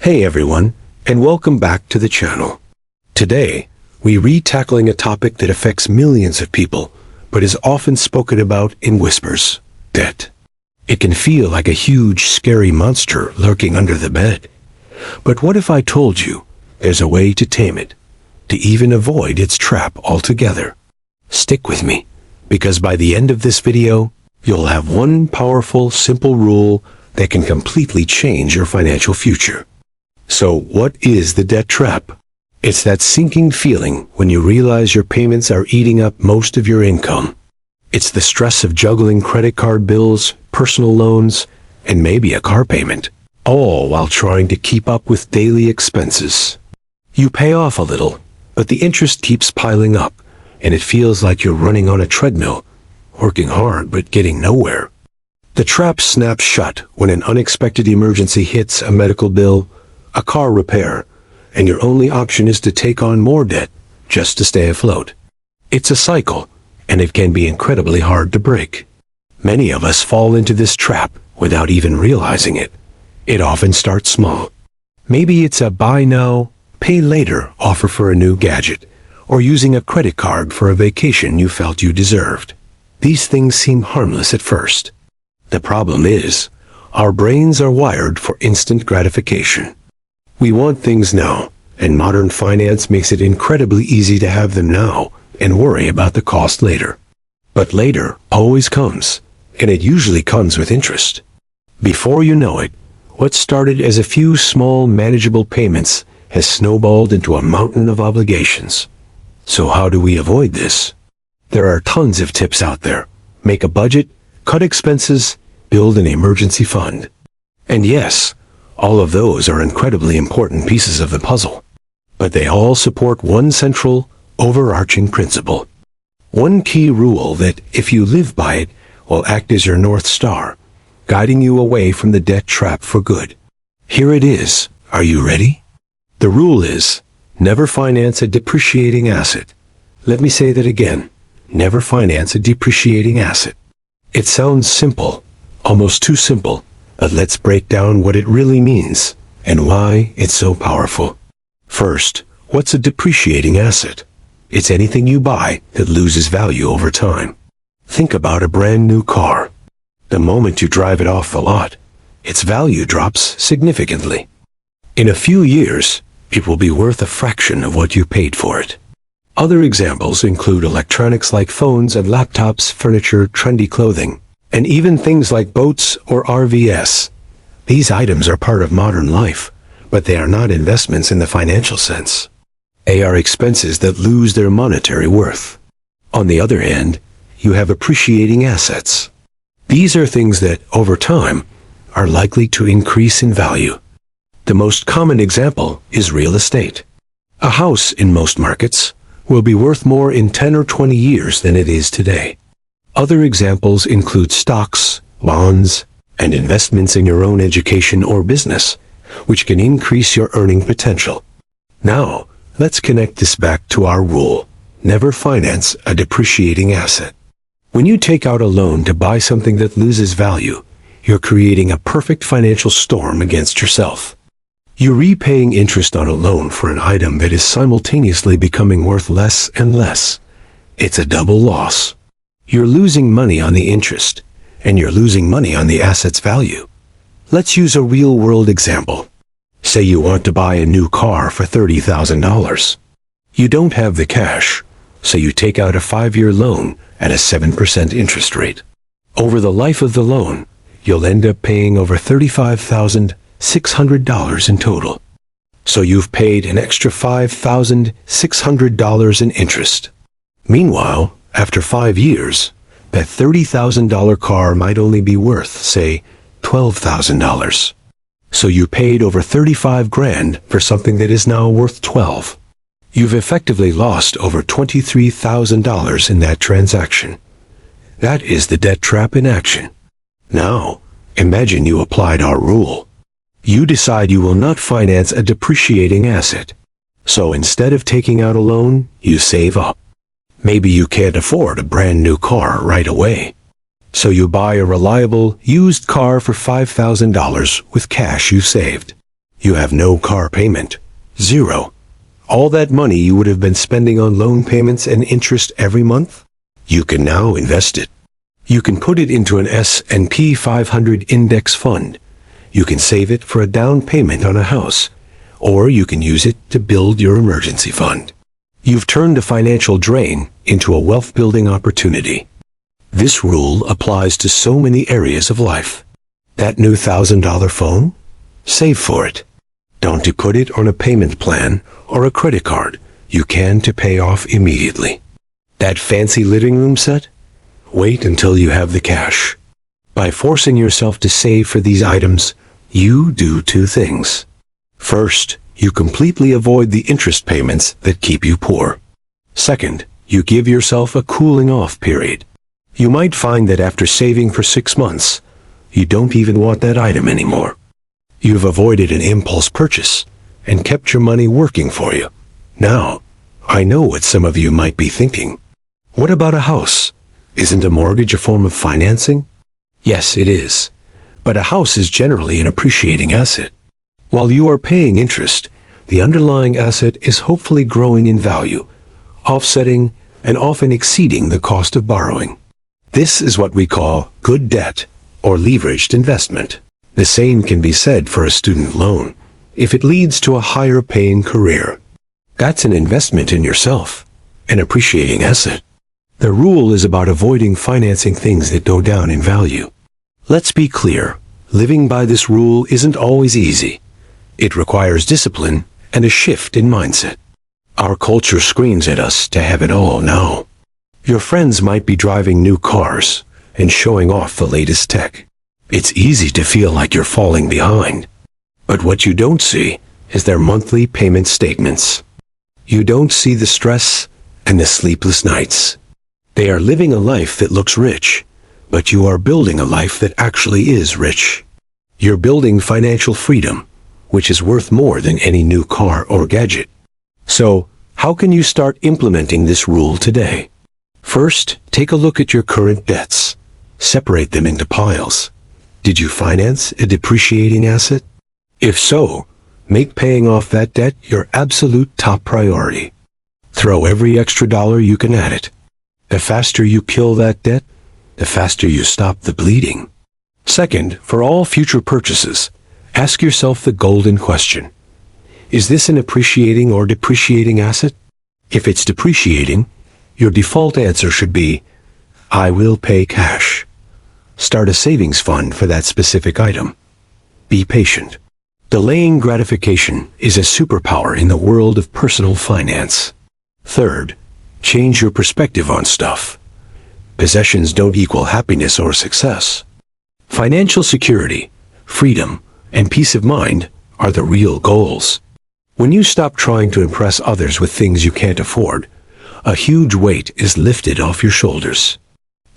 Hey everyone, and welcome back to the channel. Today, we re-tackling a topic that affects millions of people, but is often spoken about in whispers: debt. It can feel like a huge, scary monster lurking under the bed. But what if I told you there's a way to tame it, to even avoid its trap altogether? Stick with me, because by the end of this video, you'll have one powerful, simple rule that can completely change your financial future. So what is the debt trap? It's that sinking feeling when you realize your payments are eating up most of your income. It's the stress of juggling credit card bills, personal loans, and maybe a car payment, all while trying to keep up with daily expenses. You pay off a little, but the interest keeps piling up, and it feels like you're running on a treadmill, working hard but getting nowhere. The trap snaps shut when an unexpected emergency hits: a medical bill, a car repair, and your only option is to take on more debt just to stay afloat. It's a cycle, and it can be incredibly hard to break. Many of us fall into this trap without even realizing it. It often starts small. Maybe it's a buy now, pay later offer for a new gadget, or using a credit card for a vacation you felt you deserved. These things seem harmless at first. The problem is, our brains are wired for instant gratification. We want things now, and modern finance makes it incredibly easy to have them now and worry about the cost later. But later always comes, and it usually comes with interest. Before you know it, what started as a few small, manageable payments has snowballed into a mountain of obligations. So how do we avoid this? There are tons of tips out there. Make a budget, cut expenses, build an emergency fund. And yes, all of those are incredibly important pieces of the puzzle. But they all support one central, overarching principle. One key rule that, if you live by it, will act as your North Star, guiding you away from the debt trap for good. Here it is. Are you ready? The rule is, never finance a depreciating asset. Let me say that again. Never finance a depreciating asset. It sounds simple, almost too simple, but let's break down what it really means and why it's so powerful. First, what's a depreciating asset? It's anything you buy that loses value over time. Think about a brand new car. The moment you drive it off the lot, its value drops significantly. In a few years, it will be worth a fraction of what you paid for it. Other examples include electronics like phones and laptops, furniture, trendy clothing, and even things like boats or RVs. These items are part of modern life, but they are not investments in the financial sense. They are expenses that lose their monetary worth. On the other hand, you have appreciating assets. These are things that, over time, are likely to increase in value. The most common example is real estate. A house in most markets will be worth more in 10 or 20 years than it is today. Other examples include stocks, bonds, and investments in your own education or business, which can increase your earning potential. Now, let's connect this back to our rule: never finance a depreciating asset. When you take out a loan to buy something that loses value, you're creating a perfect financial storm against yourself. You're repaying interest on a loan for an item that is simultaneously becoming worth less and less. It's a double loss. You're losing money on the interest, and you're losing money on the asset's value. Let's use a real-world example. Say you want to buy a new car for $30,000. You don't have the cash, so you take out a 5-year loan at a 7% interest rate. Over the life of the loan, you'll end up paying over $35,600 in total. So you've paid an extra $5,600 in interest. Meanwhile, after 5 years, that $30,000 car might only be worth, say, $12,000. So you paid over 35 grand for something that is now worth 12. You've effectively lost over $23,000 in that transaction. That is the debt trap in action. Now, imagine you applied our rule. You decide you will not finance a depreciating asset. So instead of taking out a loan, you save up. Maybe you can't afford a brand new car right away. So you buy a reliable, used car for $5,000 with cash you saved. You have no car payment. Zero. All that money you would have been spending on loan payments and interest every month, you can now invest it. You can put it into an S&P 500 index fund. You can save it for a down payment on a house, or you can use it to build your emergency fund. You've turned a financial drain into a wealth-building opportunity. This rule applies to so many areas of life. That new $1,000 phone? Save for it. Don't you put it on a payment plan or a credit card you can to pay off immediately. That fancy living room set? Wait until you have the cash. By forcing yourself to save for these items, you do two things. First, you completely avoid the interest payments that keep you poor. Second, you give yourself a cooling off period. You might find that after saving for 6 months, you don't even want that item anymore. You've avoided an impulse purchase and kept your money working for you. Now, I know what some of you might be thinking. What about a house? Isn't a mortgage a form of financing? Yes, it is. But a house is generally an appreciating asset. While you are paying interest, the underlying asset is hopefully growing in value, offsetting and often exceeding the cost of borrowing. This is what we call good debt or leveraged investment. The same can be said for a student loan, if it leads to a higher paying career. That's an investment in yourself, an appreciating asset. The rule is about avoiding financing things that go down in value. Let's be clear, living by this rule isn't always easy. It requires discipline and a shift in mindset. Our culture screams at us to have it all now. Your friends might be driving new cars and showing off the latest tech. It's easy to feel like you're falling behind. But what you don't see is their monthly payment statements. You don't see the stress and the sleepless nights. They are living a life that looks rich, but you are building a life that actually is rich. You're building financial freedom, which is worth more than any new car or gadget. So, how can you start implementing this rule today? First, take a look at your current debts. Separate them into piles. Did you finance a depreciating asset? If so, make paying off that debt your absolute top priority. Throw every extra dollar you can at it. The faster you kill that debt, the faster you stop the bleeding. Second, for all future purchases, ask yourself the golden question. Is this an appreciating or depreciating asset? If it's depreciating, your default answer should be, I will pay cash. Start a savings fund for that specific item. Be patient. Delaying gratification is a superpower in the world of personal finance. Third, change your perspective on stuff. Possessions don't equal happiness or success. Financial security, freedom, and peace of mind are the real goals. When you stop trying to impress others with things you can't afford, a huge weight is lifted off your shoulders.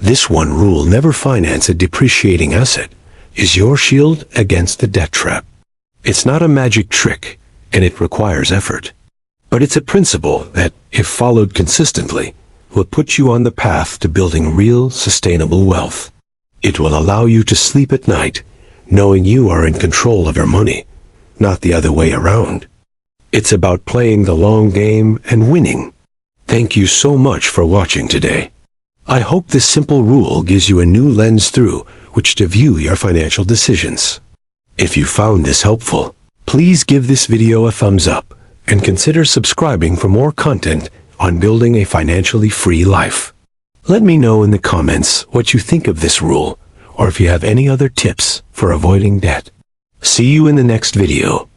This one rule, never finance a depreciating asset, is your shield against the debt trap. It's not a magic trick, and it requires effort. But it's a principle that, if followed consistently, will put you on the path to building real, sustainable wealth. It will allow you to sleep at night, knowing you are in control of your money, not the other way around. It's about playing the long game and winning. Thank you so much for watching today. I hope this simple rule gives you a new lens through which to view your financial decisions. If you found this helpful, please give this video a thumbs up and consider subscribing for more content on building a financially free life. Let me know in the comments what you think of this rule, or if you have any other tips for avoiding debt. See you in the next video.